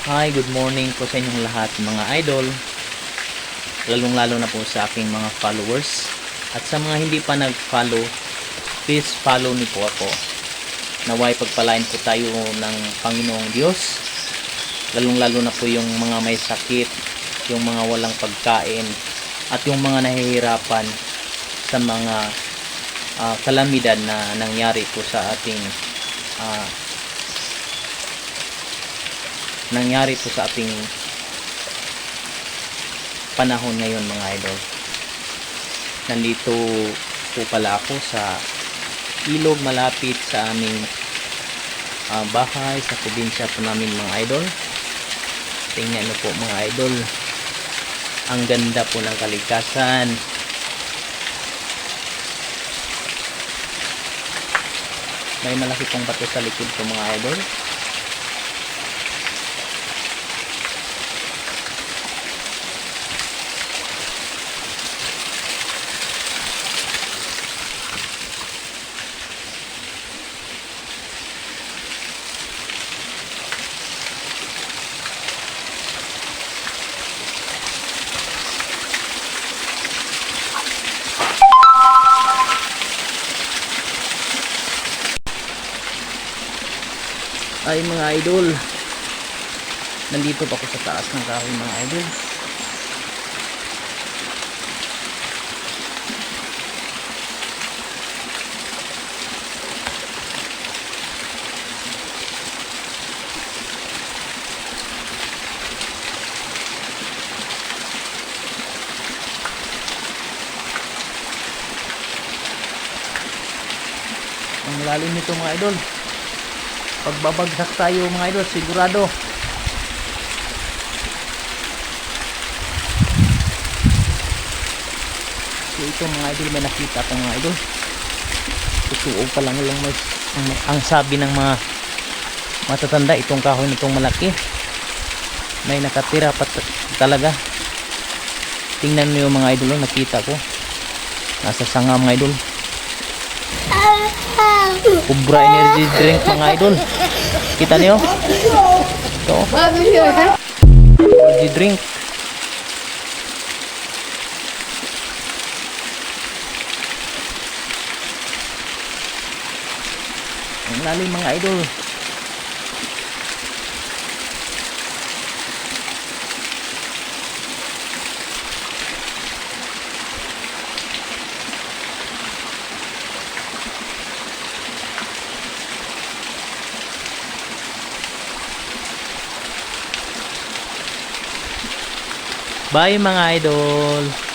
Hi, good morning po sa inyong lahat mga idol. Lalong-lalo na po sa aking mga followers. At sa mga hindi pa nag-follow, please follow niyo po ako. Naway pagpalain po tayo ng Panginoong Diyos. Lalong-lalo na po yung mga may sakit, yung mga walang pagkain, at yung mga nahihirapan sa mga kalamidad na nangyari po sa ating panahon ngayon mga idol. Nandito po pala ako sa ilog malapit sa aming bahay sa probinsya po namin mga idol. Tingnan niyo po mga idol, ang ganda po ng kalikasan. May malaki pong bato sa likod po mga idol. Ay mga idol, nandito pa ako sa taas ng kahoy mga idol. Ang lalim nito mga idol. Pagbabagsak tayo mga idol, sigurado. So ito mga idol, may nakita ko mga idol. Tutuog pa lang ang sabi ng mga matatanda, itong kahoy na itong malaki. May nakatira pa talaga. Tingnan nyo yung mga idol, nakita ko. Nasa sanga mga idol. Cobra energy drink mga idol. Kita niyo? Ito. Energy drink. Ang lalim mga idol. Bye mga idol.